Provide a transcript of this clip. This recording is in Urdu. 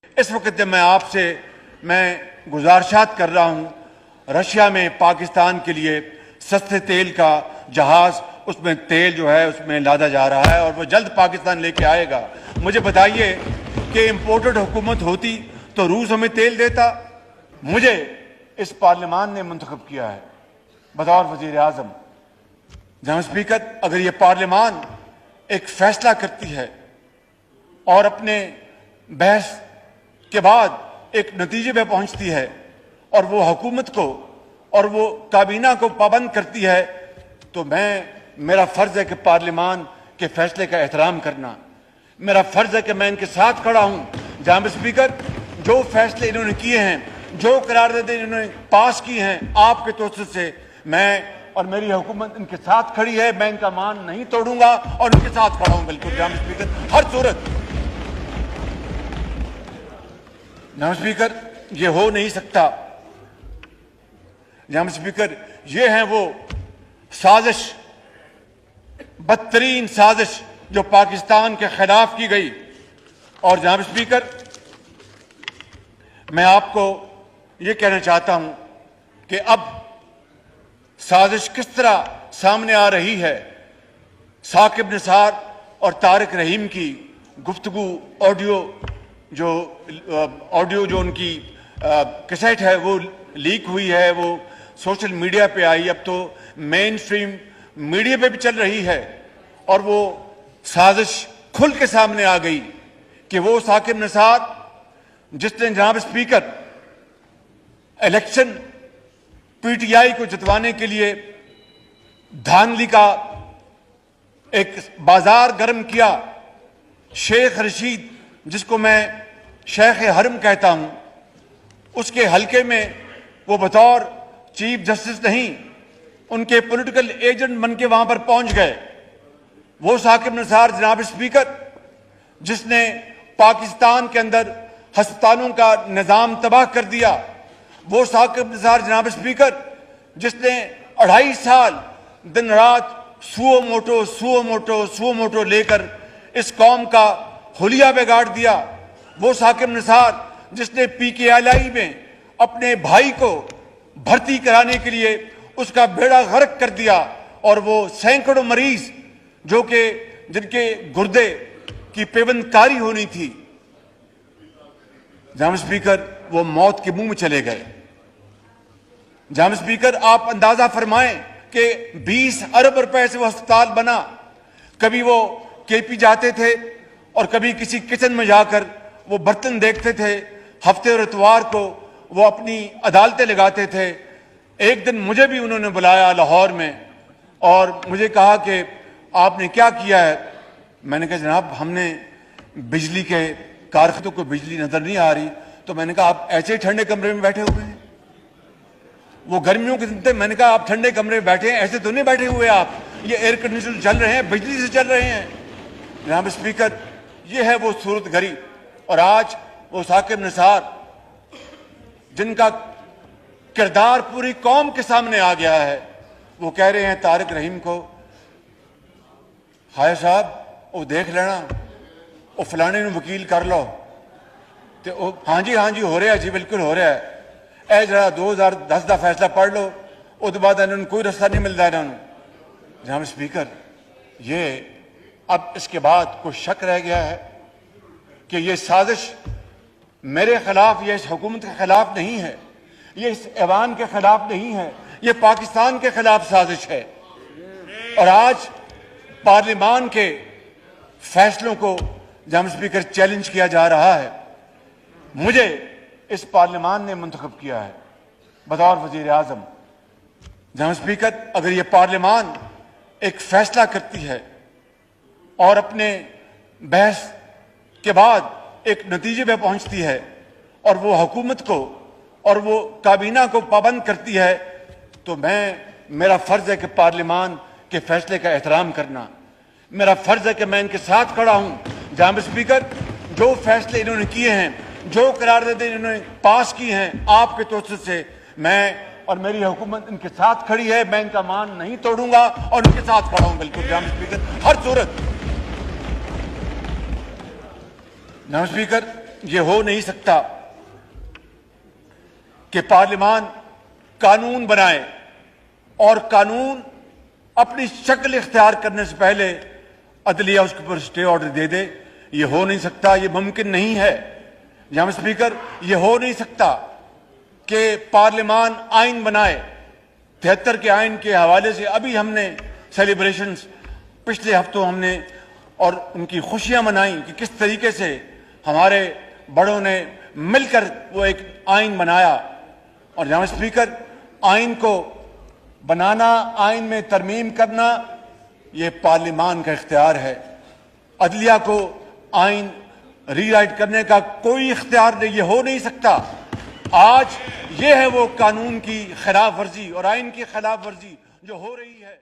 اس وقت جب میں گزارشات کر رہا ہوں، رشیا میں پاکستان کے لیے سستے تیل کا جہاز، اس میں تیل جو ہے اس میں لادا جا رہا ہے اور وہ جلد پاکستان لے کے آئے گا۔ مجھے بتائیے کہ امپورٹڈ حکومت ہوتی تو روس ہمیں تیل دیتا؟ مجھے اس پارلیمان نے منتخب کیا ہے بطور وزیر اعظم۔ جناب اسپیکر، اگر یہ پارلیمان ایک فیصلہ کرتی ہے اور اپنے بحث کے بعد ایک نتیجے پہ پہنچتی ہے اور وہ حکومت کو اور وہ کابینہ کو پابند کرتی ہے، تو میرا فرض ہے کہ پارلیمان کے فیصلے کا احترام کرنا، میرا فرض ہے کہ میں ان کے ساتھ کھڑا ہوں۔ جناب اسپیکر، جو فیصلے انہوں نے کیے ہیں، جو قراردادیں انہوں نے پاس کی ہیں آپ کے توسط سے، میں اور میری حکومت ان کے ساتھ کھڑی ہے۔ میں ان کا مان نہیں توڑوں گا اور ان کے ساتھ کھڑا ہوں بالکل۔ جناب اسپیکر، ہر صورت جناب اسپیکر یہ ہو نہیں سکتا۔ جناب اسپیکر، یہ ہے وہ سازش، بدترین سازش جو پاکستان کے خلاف کی گئی۔ اور جناب اسپیکر، میں آپ کو یہ کہنا چاہتا ہوں کہ اب سازش کس طرح سامنے آ رہی ہے۔ ثاقب نثار اور طارق رحیم کی گفتگو آڈیو جو ان کی کیسٹ ہے وہ لیک ہوئی ہے، وہ سوشل میڈیا پہ آئی، اب تو مین اسٹریم میڈیا پہ بھی چل رہی ہے، اور وہ سازش کھل کے سامنے آ گئی کہ وہ ثاقب نثار جس نے جناب speaker election P T I کو جتوانے کے لیے دھاندلی کا ایک بازار گرم کیا، شیخ رشید جس کو میں شیخ حرم کہتا ہوں، اس کے حلقے میں وہ بطور چیف جسٹس نہیں، ان کے پولیٹیکل ایجنٹ بن کے وہاں پر پہنچ گئے۔ وہ ثاقب نثار جناب اسپیکر جس نے پاکستان کے اندر ہسپتالوں کا نظام تباہ کر دیا، وہ ثاقب نثار جناب اسپیکر جس نے 2.5 سال دن رات سو موٹو لے کر اس قوم کا حلیہ بگاڑ دیا، وہ ثاقب نثار جس نے پی کے ایل آئی میں اپنے بھائی کو بھرتی کرانے کے لیے اس کا بیڑا غرق کر دیا، اور وہ سینکڑوں مریض جن کے گردے کی پیوند کاری ہونی تھی، جناب اسپیکر وہ موت کے منہ میں چلے گئے۔ جناب اسپیکر، آپ اندازہ فرمائیں کہ 20 ارب روپے سے وہ ہسپتال بنا۔ کبھی وہ کے پی جاتے تھے اور کبھی کسی کچن میں جا کر وہ برتن دیکھتے تھے، ہفتے اور اتوار کو وہ اپنی عدالتیں لگاتے تھے۔ ایک دن مجھے بھی انہوں نے بلایا لاہور میں اور مجھے کہا کہ آپ نے کیا کیا ہے؟ میں نے کہا جناب ہم نے بجلی کے کارخانوں کو بجلی نظر نہیں آ رہی، تو میں نے کہا آپ ایسے ہی ٹھنڈے کمرے میں بیٹھے ہوئے ہیں؟ وہ گرمیوں کے دن تھے، میں نے کہا آپ ٹھنڈے کمرے میں بیٹھے ہیں، ایسے تو نہیں بیٹھے ہوئے آپ، یہ ایئر کنڈیشن چل رہے ہیں، بجلی سے چل رہے ہیں۔ جناب اسپیکر، یہ ہے وہ صورت گری۔ اور آج وہ ثاقب نثار جن کا کردار پوری قوم کے سامنے آ گیا ہے، وہ کہہ رہے ہیں طارق رحیم کو، ہائے صاحب وہ دیکھ لینا، وہ فلانے نے وکیل کر لو، تو ہاں جی ہو رہا ہے، جی بالکل ہو رہا ہے، اے ذرا 2010 کا فیصلہ پڑھ لو، اس کے بعد انہوں نے کوئی رستہ نہیں ملتا انہوں نے۔ جناب اسپیکر، یہ اب اس کے بعد کوئی شک رہ گیا ہے کہ یہ سازش میرے خلاف، یہ اس حکومت کے خلاف نہیں ہے، یہ اس ایوان کے خلاف نہیں ہے، یہ پاکستان کے خلاف سازش ہے۔ اور آج پارلیمان کے فیصلوں کو جناب اسپیکر چیلنج کیا جا رہا ہے۔ مجھے اس پارلیمان نے منتخب کیا ہے بطور وزیر اعظم۔ جناب اسپیکر، اگر یہ پارلیمان ایک فیصلہ کرتی ہے اور اپنے بحث کے بعد ایک نتیجے پہ پہنچتی ہے اور وہ حکومت کو اور وہ کابینہ کو پابند کرتی ہے، تو میرا فرض ہے کہ پارلیمان کے فیصلے کا احترام کرنا، میرا فرض ہے کہ میں ان کے ساتھ کھڑا ہوں۔ جناب اسپیکر، جو فیصلے انہوں نے کیے ہیں، جو قراردادیں انہوں نے پاس کی ہیں آپ کے توسط سے، میں اور میری حکومت ان کے ساتھ کھڑی ہے۔ میں ان کا مان نہیں توڑوں گا اور ان کے ساتھ کھڑا ہوں بالکل۔ جناب اسپیکر، ہر صورت جناب اسپیکر یہ ہو نہیں سکتا کہ پارلیمان قانون بنائے اور قانون اپنی شکل اختیار کرنے سے پہلے عدلیہ اس کے اوپر اسٹے آرڈر دے دے. یہ ہو نہیں سکتا, یہ ممکن نہیں ہے. جناب اسپیکر, یہ ہو نہیں سکتا کہ پارلیمان آئین بنائے. 73 کے آئین کے حوالے سے ابھی ہم نے سیلیبریشنز پچھلے ہفتوں ہم نے اور ان کی خوشیاں منائیں کہ کس طریقے سے ہمارے بڑوں نے مل کر وہ ایک آئین بنایا. اور جناب اسپیکر, آئین کو بنانا, آئین میں ترمیم کرنا, یہ پارلیمان کا اختیار ہے. عدلیہ کو آئین ری رائٹ کرنے کا کوئی اختیار نہیں. یہ ہو نہیں سکتا. آج یہ ہے وہ قانون کی خلاف ورزی اور آئین کی خلاف ورزی جو ہو رہی ہے.